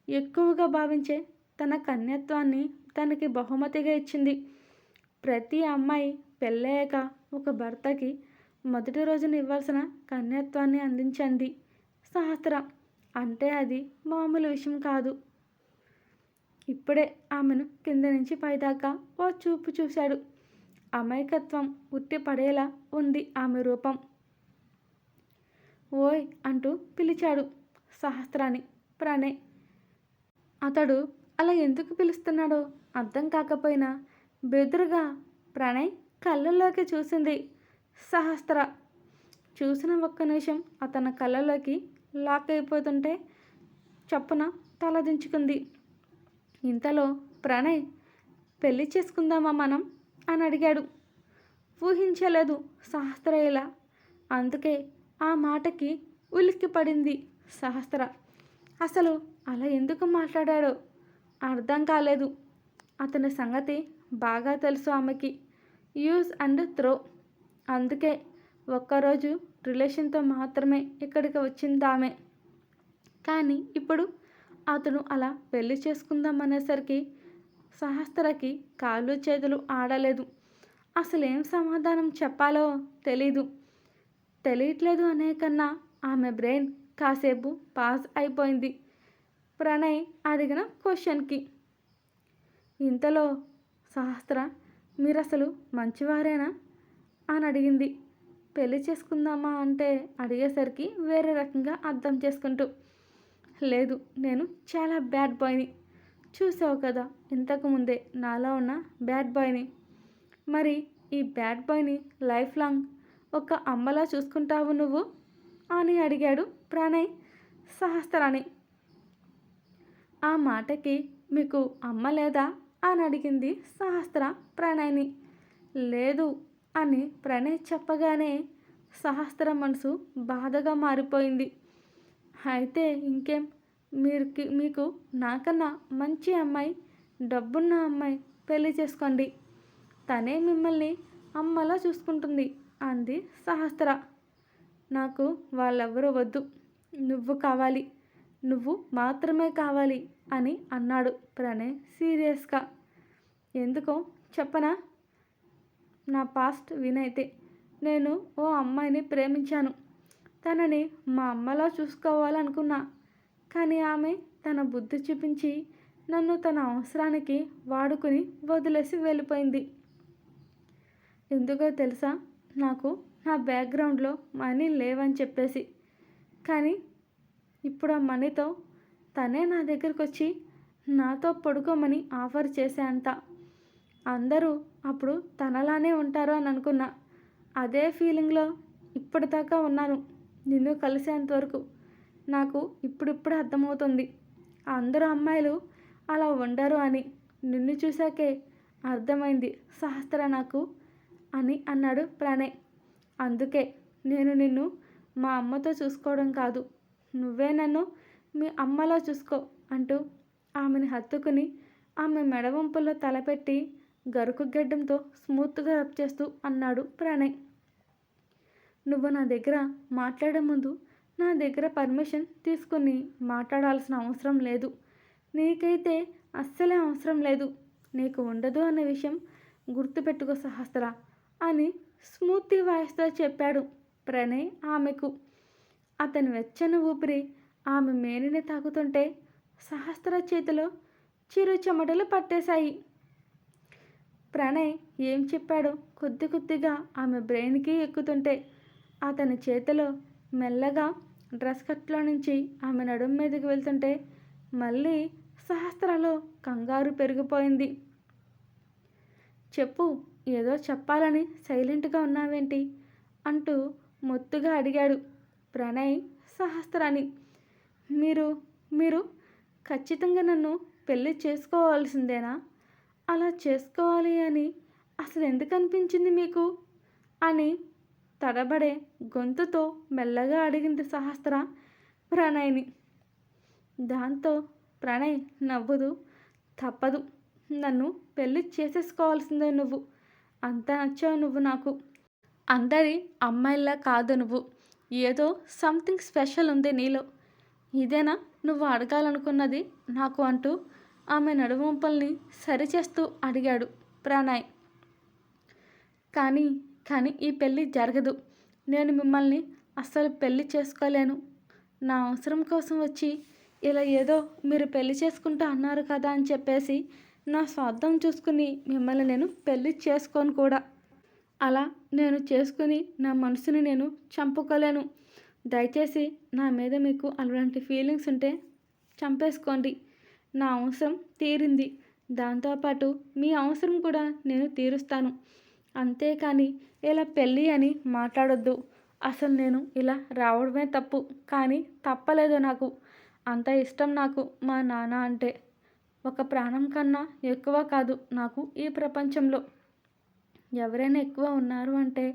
ఎక్కువగా భావించే తన కన్యత్వాన్ని తనకి బహుమతిగా ఇచ్చింది. ప్రతి అమ్మాయి పెళ్ళయ్యాక ఒక భర్తకి మొదటి రోజున ఇవ్వాల్సిన కన్యత్వాన్ని అందించింది సహస్ర. అంటే అది మామూలు విషయం కాదు. ఇప్పుడే ఆమెను కింద నుంచి పైదాకా ఓ చూపు చూశాడు. అమాయకత్వం ఉట్టి పడేలా ఉంది ఆమె రూపం. ఓయ్ అంటూ పిలిచాడు సహస్రాని ప్రణయ్. అతడు అలా ఎందుకు పిలుస్తున్నాడో అర్థం కాకపోయినా బెదురుగా ప్రణయ్ కళ్ళల్లోకి చూసింది సహస్ర. చూసిన ఒక్క నిమిషం అతని కళ్ళలోకి లాక్ అయిపోతుంటే చప్పున తలదించుకుంది. ఇంతలో ప్రణయ్, పెళ్ళి చేసుకుందామా మనం అని అడిగాడు. ఊహించలేదు సహస్ర ఇలా. అందుకే ఆ మాటకి ఉలిక్కి పడింది సహస్ర. అసలు అలా ఎందుకు మాట్లాడాడో అర్థం కాలేదు. అతని సంగతి బాగా తెలుసు ఆమెకి. Use and throw. అందుకే ఒక్కరోజు రిలేషన్తో మాత్రమే ఇక్కడికి వచ్చిందామె. కానీ ఇప్పుడు అతను అలా పెళ్లి చేసుకుందామనేసరికి సహస్రకి కాళ్ళు చేతులు ఆడలేదు. అసలేం సమాధానం చెప్పాలో తెలియట్లేదు అనే కన్నా ఆమె బ్రెయిన్ కాసేపు పాజ్ అయిపోయింది ప్రణయ్ అడిగిన క్వశ్చన్కి. ఇంతలో సహస్ర మీరసలు మంచివారేనా అని అడిగింది. పెళ్లి చేసుకుందామా అంటే అడిగేసరికి వేరే రకంగా అర్థం చేసుకుంటూ, లేదు నేను చాలా బ్యాడ్ బాయ్ని. చూసావు కదా ఇంతకుముందే నాలో ఉన్న బ్యాడ్ బాయ్ని. మరి ఈ బ్యాడ్ బాయ్ని లైఫ్ లాంగ్ ఒక అమ్మలా చూసుకుంటావు నువ్వు అని అడిగాడు ప్రణయ్ సహస్రాని. ఆ మాటకి మీకు అమ్మ లేదా అని అడిగింది సహస్ర ప్రణయ్ని. లేదు అని ప్రణయ్ చెప్పగానే సహస్ర మనసు బాధగా మారిపోయింది. అయితే ఇంకేం, మీకు నాకన్నా మంచి అమ్మాయి, డబ్బున్న అమ్మాయి పెళ్లి చేసుకోండి. తనే మిమ్మల్ని అమ్మలా చూసుకుంటుంది అంది సహస్ర. నాకు వాళ్ళెవ్వరూ వద్దు, నువ్వు కావాలి, నువ్వు మాత్రమే కావాలి అని అన్నాడు ప్రణయ్ సీరియస్గా. ఎందుకో చెప్పనా? నా పాస్ట్ వినైతే నేను ఓ అమ్మాయిని ప్రేమించాను. తనని మా అమ్మలా చూసుకోవాలనుకున్నా. కానీ ఆమె తన బుద్ధి చూపించి నన్ను తన అవసరానికి వాడుకుని వదిలేసి వెళ్ళిపోయింది. ఎందుకో తెలుసా? నాకు నా బ్యాక్గ్రౌండ్లో మనీ లేవని చెప్పేసి. కానీ ఇప్పుడు ఆ మనీతో తనే నా దగ్గరికి వచ్చి నాతో పడుకోమని ఆఫర్ చేసేంత. అందరూ అప్పుడు తనలానే ఉంటారు అని అనుకున్నా. అదే ఫీలింగ్లో ఇప్పటిదాకా ఉన్నాను. నిన్ను కలిసేంతవరకు నాకు ఇప్పుడిప్పుడు అర్థమవుతుంది అందరూ అమ్మాయిలు అలా ఉండరు అని. నిన్ను చూశాకే అర్థమైంది సహస్ర నాకు అని అన్నాడు ప్రణయ్. అందుకే నేను నిన్ను మా అమ్మతో చూసుకోవడం కాదు, నువ్వే నన్ను మీ అమ్మలా చూసుకో అంటూ ఆమెను హత్తుకుని ఆమె మెడవంపుల్లో తలపెట్టి గరుకు గడ్డంతో స్మూత్గా రబ్ చేస్తూ అన్నాడు ప్రణయ్. నువ్వు నా దగ్గర మాట్లాడే ముందు నా దగ్గర పర్మిషన్ తీసుకుని మాట్లాడాల్సిన అవసరం లేదు. నీకైతే అస్సలే అవసరం లేదు. నీకు ఉండదు అనే విషయం గుర్తుపెట్టుకో సహస్ర అని స్మూతీ వాయిస్తో చెప్పాడు ప్రణయ్ ఆమెకు. అతని వెచ్చని ఊపిరి ఆమె మేనిని తాకుతుంటే సహస్ర చేతిలో చిరు చెమటలు పట్టేశాయి. ప్రణయ్ ఏం చెప్పాడో కొద్ది కొద్దిగా ఆమె బ్రెయిన్కి ఎక్కుతుంటే అతని చేతిలో మెల్లగా డ్రెస్ కట్లో నుంచి ఆమె నడుం మీదకి వెళ్తుంటే మళ్ళీ సహస్రలో కంగారు పెరిగిపోయింది. చెప్పు, ఏదో చెప్పాలని సైలెంట్గా ఉన్నావేంటి అంటూ మొత్తుగా అడిగాడు ప్రణయ్ సహస్రాని. మీరు ఖచ్చితంగా నన్ను పెళ్ళి చేసుకోవాల్సిందేనా? అలా చేసుకోవాలి అని అసలు ఎందుకు అనిపించింది మీకు అని తడబడే గొంతుతో మెల్లగా అడిగింది సహస్ర ప్రణయ్ని. దాంతో ప్రణయ్ నవ్వుతూ, తప్పదు, నన్ను పెళ్ళి చేసేసుకోవాల్సిందే. నువ్వు అంత నచ్చావు నువ్వు నాకు. అందరి అమ్మాయిలా కాదు నువ్వు. ఏదో సంథింగ్ స్పెషల్ ఉంది నీలో. ఇదేనా నువ్వు అడగాలనుకున్నది నాకు అంటూ ఆమె నడువంపల్ని సరిచేస్తూ అడిగాడు ప్రణయ్. కానీ ఈ పెళ్ళి జరగదు. నేను మిమ్మల్ని అస్సలు పెళ్ళి చేసుకోలేను. నా అవసరం కోసం వచ్చి ఇలా ఏదో మీరు పెళ్లి చేసుకుంటా అన్నారు కదా అని చెప్పేసి నా స్వార్థం చూసుకుని మిమ్మల్ని నేను పెళ్ళి చేసుకోను కూడా. అలా నేను చేసుకుని నా మనసుని నేను చంపుకోలేను. దయచేసి నా మీద మీకు అలాంటి ఫీలింగ్స్ ఉంటే చంపేసుకోండి. నా అవసరం తీరింది, దాంతోపాటు మీ అవసరం కూడా నేను తీరుస్తాను. అంతేకాని ఇలా పెళ్ళి అని మాట్లాడొద్దు. అసలు నేను ఇలా రావడమే తప్పు, కానీ తప్పలేదు. నాకు అంత ఇష్టం నాకు మా నాన్న అంటే. ఒక ప్రాణం కన్నా ఎక్కువ కాదు నాకు ఈ ప్రపంచంలో. ఎవరైనా ఎక్కువ ఉన్నారు అంటే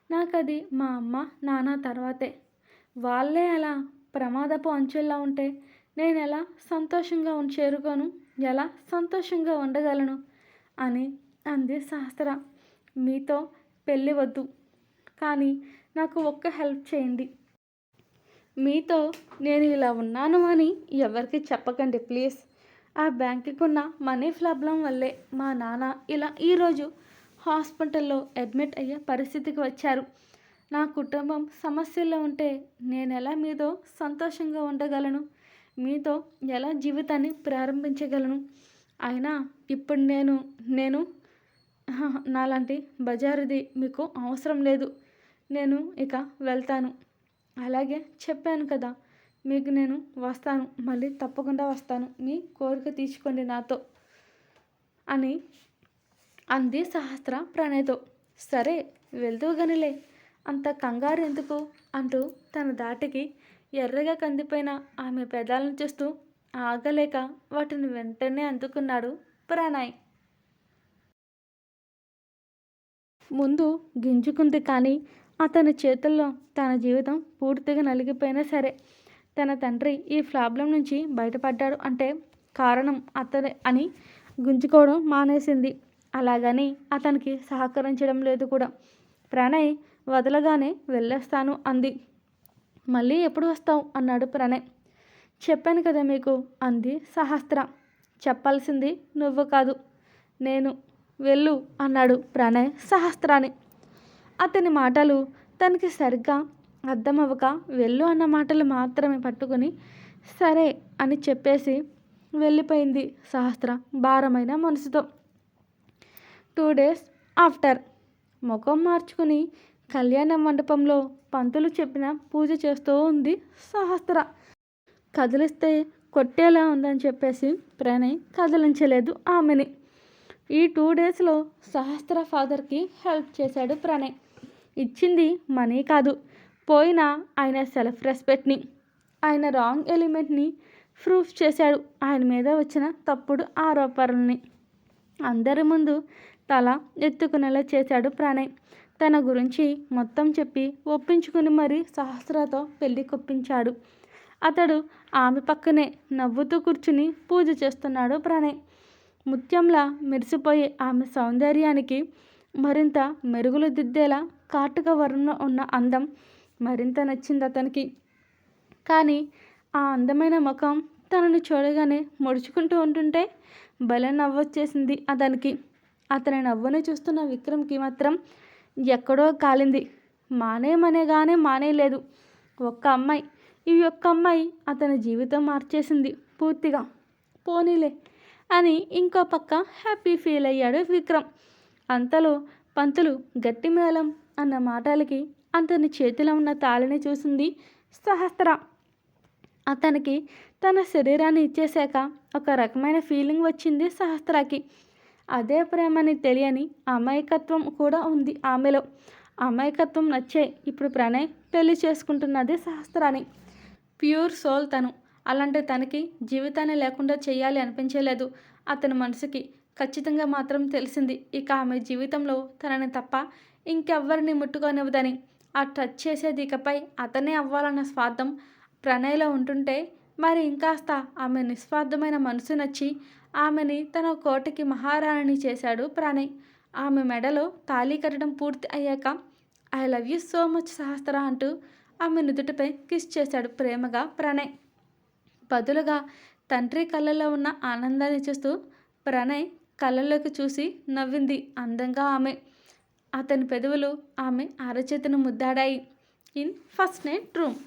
నాకు అది మా అమ్మ నాన్న తర్వాతే. వాళ్ళే అలా ప్రమాదపు అంచుల్లో ఉంటే నేను ఎలా సంతోషంగా చేరుకోను, ఎలా సంతోషంగా ఉండగలను అని అంది సహస్ర. మీతో పెళ్ళి వద్దు, కానీ నాకు ఒక్క హెల్ప్ చేయండి. మీతో నేను ఇలా ఉన్నాను అని ఎవరికి చెప్పకండి ప్లీజ్. ఆ బ్యాంకుకి ఉన్న మనీ ప్రాబ్లం వల్లే మా నాన్న ఇలా ఈరోజు హాస్పిటల్లో అడ్మిట్ అయ్యే పరిస్థితికి వచ్చారు. నా కుటుంబం సమస్యల్లో ఉంటే నేను ఎలా మీతో సంతోషంగా ఉండగలను, మీతో ఎలా జీవితాన్ని ప్రారంభించగలను? అయినా ఇప్పుడు నేను నాలాంటి బజారుది మీకు అవసరం లేదు. నేను ఇక వెళ్తాను. అలాగే చెప్పాను కదా, మీకు నేను వస్తాను, మళ్ళీ తప్పకుండా వస్తాను. మీ కోరిక తీర్చుకోండి నాతో అని అంది సహస్ర ప్రణయ్తో. సరే వెళ్దువు గనిలే, అంత కంగారు ఎందుకు అంటూ తన దాటికి ఎర్రగా కందిపోయిన ఆమె పెదాలను చూస్తూ ఆగలేక వాటిని వెంటనే అందుకున్నాడు ప్రణయ్. ముందు గింజుకుంది, కానీ అతని చేతుల్లో తన జీవితం పూర్తిగా నలిగిపోయినా సరే తన తండ్రి ఈ ప్రాబ్లం నుంచి బయటపడ్డాడు అంటే కారణం అతనే అని గుంజుకోవడం మానేసింది. అలాగని అతనికి సహకరించడం లేదు కూడా. ప్రణయ్ వదలగానే వెళ్ళేస్తాను అంది. మళ్ళీ ఎప్పుడు వస్తావు అన్నాడు ప్రణయ్. చెప్పాను కదా మీకు అంది సహస్ర. చెప్పాల్సింది నువ్వు కాదు నేను. వెళ్ళు అన్నాడు ప్రణయ్ సహస్రాని. అతని మాటలు తనకి సరిగ్గా అర్థమవ్వక వెళ్ళు అన్న మాటలు మాత్రమే పట్టుకుని సరే అని చెప్పేసి వెళ్ళిపోయింది సహస్ర భారమైన మనసుతో. 2 days ఆఫ్టర్ ముఖం మార్చుకుని కళ్యాణ మండపంలో పంతులు చెప్పిన పూజ చేస్తూ ఉంది సహస్ర. కదిలిస్తే కొట్టేలా ఉందని చెప్పేసి ప్రణయ్ కదిలించలేదు ఆమెని. ఈ 2 daysలో సహస్ర ఫాదర్కి హెల్ప్ చేశాడు ప్రణయ్. ఇచ్చింది మనీ కాదు, పోయిన ఆయన సెల్ఫ్ రెస్పెక్ట్ని, ఆయన రాంగ్ ఎలిమెంట్ని ప్రూఫ్ చేశాడు. ఆయన మీద వచ్చిన తప్పుడు ఆరోపణల్ని అందరి ముందు తల ఎత్తుకునేలా చేశాడు ప్రణయ్. తన గురించి మొత్తం చెప్పి ఒప్పించుకుని మరీ సహస్రతో పెళ్లి కొప్పించాడు. అతడు ఆమె పక్కనే నవ్వుతూ కూర్చుని పూజ చేస్తున్నాడు ప్రణయ్. ముత్యంలా మెరిసిపోయే ఆమె సౌందర్యానికి మరింత మెరుగులు దిద్దేలా కాటుక వర్ణంలో ఉన్న అందం మరింత నచ్చింది అతనికి. కానీ ఆ అందమైన ముఖం తనను చూడగానే ముడుచుకుంటూ ఉంటుంటే భలే నవ్వొచ్చేసింది అతనికి. అతని నవ్వుని చూస్తున్న విక్రమ్కి మాత్రం ఎక్కడో కాలింది. మానేమనేగానే మానేయలేదు. ఈ ఒక్క అమ్మాయి అతని జీవితం మార్చేసింది పూర్తిగా. పోనీలే అని ఇంకో పక్క హ్యాపీ ఫీల్ అయ్యాడు విక్రమ్. అంతలో పంతులు గట్టి మేళం అన్న మాటలకి అతని చేతిలో ఉన్న తాళిని చూసింది సహస్ర. అతనికి తన శరీరాన్ని ఇచ్చేశాక ఒక రకమైన ఫీలింగ్ వచ్చింది సహస్రకి. అదే ప్రేమని తెలియని అమాయకత్వం కూడా ఉంది ఆమెలో. అమాయకత్వం నచ్చే ఇప్పుడు ప్రణయ్ పెళ్లి చేసుకుంటున్నది సహస్రాని. ప్యూర్ సోల్ తను. అలాంటి తనకి జీవితాన్ని లేకుండా చేయాలి అనిపించలేదు అతని మనసుకి. ఖచ్చితంగా మాత్రం తెలిసింది ఇక ఆమె జీవితంలో తనని తప్ప ఇంకెవ్వరిని ముట్టుకోనివ్వదని. ఆ టచ్ చేసేది ఇకపై అతనే అవ్వాలన్న స్వార్థం ప్రణయ్లో ఉంటుంటే మరి ఇంకాస్త ఆమె నిస్వార్థమైన మనసు నచ్చి ఆమెని తన కోటకి మహారాణిని చేశాడు ప్రణయ్. ఆమె మెడలో తాళి కట్టడం పూర్తి అయ్యాక I love you so much Sahasra అంటూ ఆమె నుదుటిపై కిస్ చేశాడు ప్రేమగా ప్రణయ్. బదులుగా తండ్రి కళ్ళలో ఉన్న ఆనందాన్ని చూస్తూ ప్రణయ్ కళ్ళల్లోకి చూసి నవ్వింది అందంగా ఆమె. అతని పెదవులు ఆమె అరచేతిని ముద్దాడాయి. ఇన్ ఫస్ట్ నైట్ రూమ్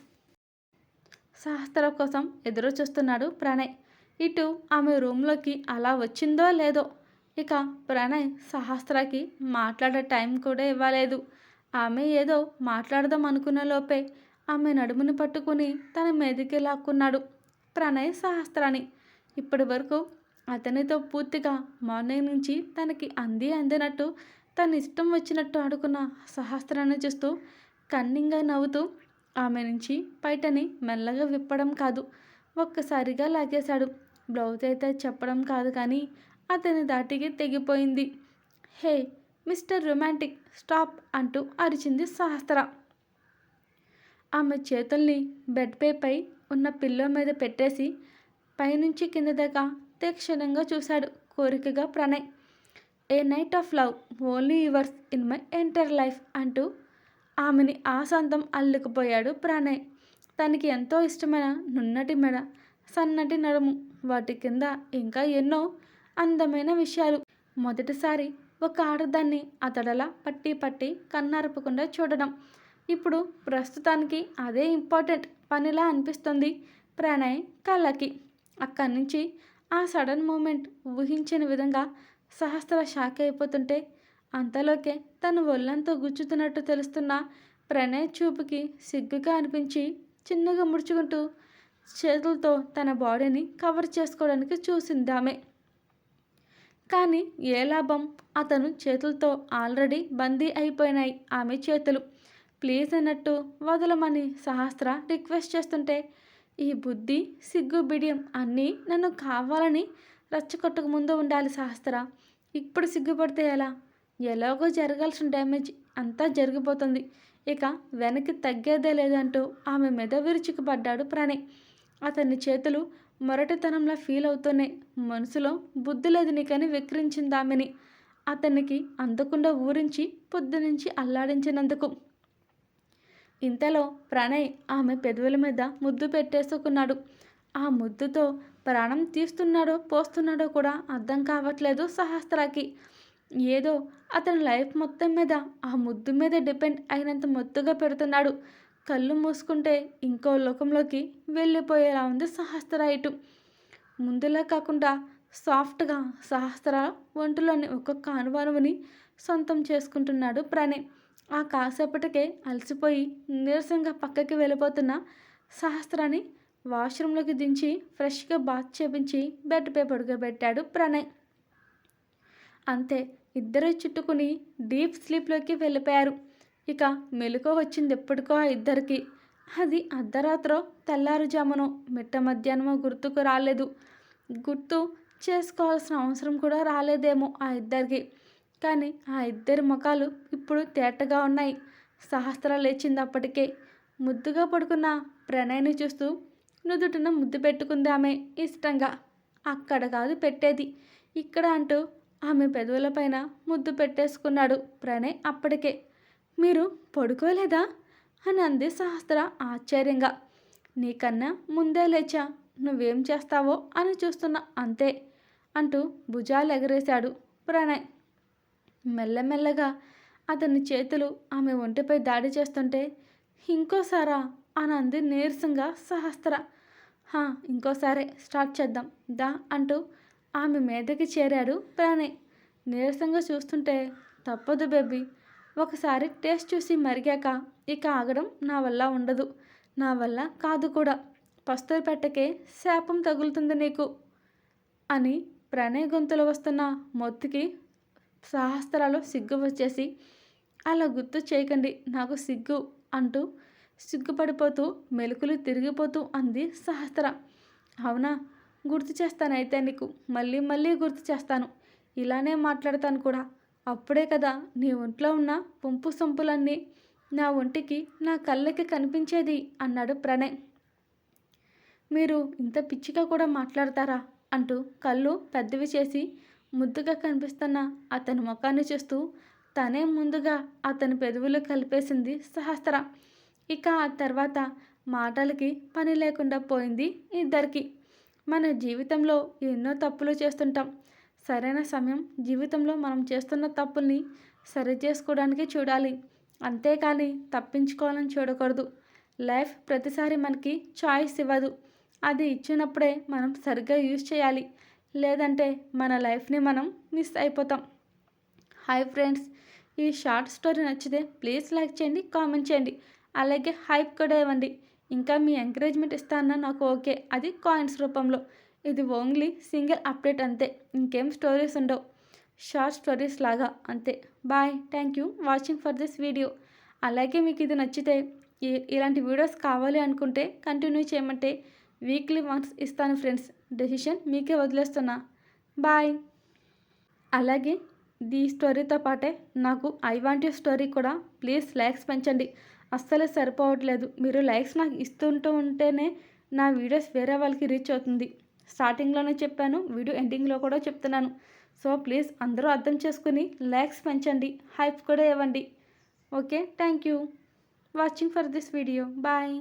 సహస్ర కోసం ఎదురు చూస్తున్నాడు ప్రణయ్. ఇటు ఆమె రూమ్లోకి అలా వచ్చిందో లేదో ఇక ప్రణయ్ సహస్రకి మాట్లాడే టైం కూడా ఇవ్వలేదు. ఆమె ఏదో మాట్లాడదాం అనుకున్న లోపే ఆమె నడుముని పట్టుకుని తన మీదకి లాక్కున్నాడు ప్రణయ్ సహస్రాని. ఇప్పటి వరకు అతనితో పూర్తిగా మార్నింగ్ నుంచి తనకి అందినట్టు తన ఇష్టం వచ్చినట్టు ఆడుకున్న సహస్రాన్ని చూస్తూ కన్నింగా నవ్వుతూ ఆమె నుంచి పైటని మెల్లగా విప్పడం కాదు, ఒక్కసారిగా లాగేశాడు. బ్లౌజ్ అయితే చెప్పడం కాదు కానీ అతని దాటికి తెగిపోయింది. హే మిస్టర్ రొమాంటిక్ స్టాప్ అంటూ అరిచింది సహస్ర. ఆమె చేతుల్ని బెడ్ పై ఉన్న పిల్లో మీద పెట్టేసి పైనుంచి కింద దాకా తీక్షణంగా చూశాడు కోరికగా Pranay. A night of love only yours in my entire life అంటూ ఆమెని ఆశాంతం అల్లుకుపోయాడు ప్రణయ్. తనకి ఎంతో ఇష్టమైన నున్నటి మెడ, సన్నటి నడుము, వాటి కింద ఇంకా ఎన్నో అందమైన విషయాలు. మొదటిసారి ఒక ఆడదాన్ని అతడలా పట్టి కన్నార్పకుండా చూడడం. ఇప్పుడు ప్రస్తుతానికి అదే ఇంపార్టెంట్ పనిలా అనిపిస్తుంది ప్రణయ్ కళ్ళకి. అక్కడి నుంచి ఆ సడన్ మూమెంట్ ఊహించని విధంగా సహస్ర షాక్ అయిపోతుంటే అంతలోకే తను ఒళ్ళంతా గుచ్చుతున్నట్టు తెలుస్తున్న ప్రణయ్ చూపుకి సిగ్గుగా అనిపించి చిన్నగా ముడుచుకుంటూ చేతులతో తన బాడీని కవర్ చేసుకోవడానికి చూసిందామె. కానీ ఏ లాభం, అతను చేతులతో ఆల్రెడీ బందీ అయిపోయినాయి ఆమె చేతులు. ప్లీజ్ అన్నట్టు వదలమని సహస్ర రిక్వెస్ట్ చేస్తుంటే, ఈ బుద్ధి సిగ్గు బిడియం అన్నీ నన్ను కావాలని రచ్చకొట్టక ముందు ఉండాలి సహస్ర. ఇప్పుడు సిగ్గుపడితే ఎలా? ఎలాగో జరగాల్సిన డ్యామేజ్ అంతా జరిగిపోతుంది. ఇక వెనక్కి తగ్గేదే లేదంటూ ఆమె మీద విరుచుకుపడ్డాడు ప్రణయ్. అతని చేతులు మొరటితనంలా ఫీల్ అవుతూనే మనసులో బుద్ధి లేదు నీకని వెక్కిరించిందామెని. అతనికి అందకుండా ఊరించి పొద్దు నుంచి అల్లాడించినందుకు. ఇంతలో ప్రణయ్ ఆమె పెదవుల మీద ముద్దు పెట్టేసుకున్నాడు. ఆ ముద్దుతో ప్రాణం తీస్తున్నాడో పోస్తున్నాడో కూడా అర్థం కావట్లేదు సహస్రాకి. ఏదో అతని లైఫ్ మొత్తం మీద ఆ ముద్దు మీద డిపెండ్ అయినంత మొత్తుగా పెడుతున్నాడు. కళ్ళు మూసుకుంటే ఇంకో లోకంలోకి వెళ్ళిపోయేలా ఉంది సహస్ర. ఇటు ముందులా కాకుండా సాఫ్ట్గా సహస్ర ఒంటిలోని ఒక్కొక్క అణువణువుని సొంతం చేసుకుంటున్నాడు ప్రణయ్. ఆ కాసేపటికే అలసిపోయి నీరసంగా పక్కకి వెళ్ళిపోతున్న సహస్రాన్ని వాష్రూమ్లోకి దించి ఫ్రెష్గా బాత్ చేపించి బెడ్పై పడుకోబెట్టాడు ప్రణయ్. అంతే, ఇద్దరు చుట్టుకుని డీప్ స్లీప్లోకి వెళ్ళిపోయారు. ఇక మెలకువ వచ్చింది ఎప్పటికో ఆ ఇద్దరికి. అది అర్ధరాత్రో తెల్లారుజామునో మిట్ట మధ్యాహ్నమో గుర్తుకు రాలేదు. గుర్తు చేసుకోవాల్సిన అవసరం కూడా రాలేదేమో ఆ ఇద్దరికి. కానీ ఆ ఇద్దరి ముఖాలు ఇప్పుడు తేటగా ఉన్నాయి. సహస్ర లేచింది అప్పటికే. ముద్దుగా పడుకున్న ప్రణయ్ని చూస్తూ నుదుటిన ముద్దు పెట్టుకుంది ఆమె ఇష్టంగా. అక్కడ కాదు పెట్టేది, ఇక్కడ అంటూ ఆమె పెదవులపైన ముద్దు పెట్టేసుకున్నాడు ప్రణయ్ అప్పటికే. మీరు పడుకోలేదా అని అంది సహస్ర ఆశ్చర్యంగా. నీకన్నా ముందే లేచా, నువ్వేం చేస్తావో అని చూస్తున్నా అంతే అంటూ భుజాలు ఎగరేశాడు ప్రణయ్. మెల్లమెల్లగా అతని చేతులు ఆమె ఒంటిపై దాడి చేస్తుంటే, ఇంకోసారా అని అంది నీరసంగా సహస్ర. ఇంకోసారే స్టార్ట్ చేద్దాం దా అంటూ ఆమె మీదకి చేరాడు ప్రణయ్. నీరసంగా చూస్తుంటే, తప్పదు బేబీ, ఒకసారి టేస్ట్ చూసి మరిగాక ఇక ఆగడం నా వల్ల ఉండదు, నా వల్ల కాదు కూడా. పస్తూరు పెట్టకే శాపం తగులుతుంది నీకు అని ప్రణయ్ గొంతులో వస్తున్న మొత్తుకి సహస్రాలు సిగ్గు వచ్చేసి, అలా గుర్తు చేయకండి నాకు సిగ్గు అంటూ సిగ్గుపడిపోతూ మెలుకులు తిరిగిపోతూ అంది సహస్ర. అవునా, గుర్తు చేస్తానైతే నీకు, మళ్ళీ మళ్ళీ గుర్తు చేస్తాను, ఇలానే మాట్లాడతాను కూడా. అప్పుడే కదా నీ ఒంట్లో ఉన్న పొంపు సొంపులన్నీ నా ఒంటికి నా కళ్ళకి కనిపించేది అన్నాడు ప్రణయ్. మీరు ఇంత పిచ్చిగా కూడా మాట్లాడతారా అంటూ కళ్ళు పెద్దవి చేసి ముద్దుగా కనిపిస్తున్న అతని ముఖాన్ని చూస్తూ తనే ముందుగా అతని పెదవులు కలిపేసింది సహస్ర. ఇక ఆ తర్వాత మాటలకి పని లేకుండా పోయింది ఇద్దరికి. మన జీవితంలో ఎన్నో తప్పులు చేస్తుంటాం. సరైన సమయం జీవితంలో మనం చేస్తున్న తప్పుల్ని సరి చేసుకోవడానికి చూడాలి, అంతేకాని తప్పించుకోవాలని చూడకూడదు. లైఫ్ ప్రతిసారి మనకి చాయిస్ ఇవ్వదు. అది ఇచ్చినప్పుడే మనం సరిగ్గా యూజ్ చేయాలి, లేదంటే మన లైఫ్ని మనం మిస్ అయిపోతాం. హాయ్ ఫ్రెండ్స్, ఈ షార్ట్ స్టోరీ నచ్చితే ప్లీజ్ లైక్ చేయండి, కామెంట్ చేయండి, అలాగే హైప్ కూడా ఇవ్వండి. ఇంకా మీ ఎంకరేజ్మెంట్ ఇస్తానన్నా నాకు ఓకే, అది కాయిన్స్ రూపంలో. ఇది ఓన్లీ సింగిల్ అప్డేట్ అంతే, ఇంకేం స్టోరీస్ ఉండవు, షార్ట్ స్టోరీస్ లాగా అంతే. Bye, thank you watching for this video. అలాగే మీకు ఇది నచ్చితే ఇలాంటి వీడియోస్ కావాలి అనుకుంటే కంటిన్యూ చేయమంటే వీక్లీ వన్స్ ఇస్తాను ఫ్రెండ్స్. డెసిషన్ మీకే వదిలేస్తున్నా. బాయ్. అలాగే ఈ స్టోరీతో పాటే నాకు ఐ వాంట్ యూ స్టోరీ కూడా ప్లీజ్ లైక్స్ పెంచండి. అస్సలే సరిపోవట్లేదు, మీరు లైక్స్ నాకు ఇస్తుంటూ ఉంటేనే నా వీడియోస్ వేరే వాళ్ళకి రీచ్ అవుతుంది. స్టార్టింగ్లోనే చెప్పాను, వీడియో ఎండింగ్లో కూడా చెప్తున్నాను. సో ప్లీజ్ అందరూ అర్థం చేసుకుని లైక్స్ పెంచండి, హైప్ కూడా ఇవ్వండి. Okay, thank you watching for this video. Bye.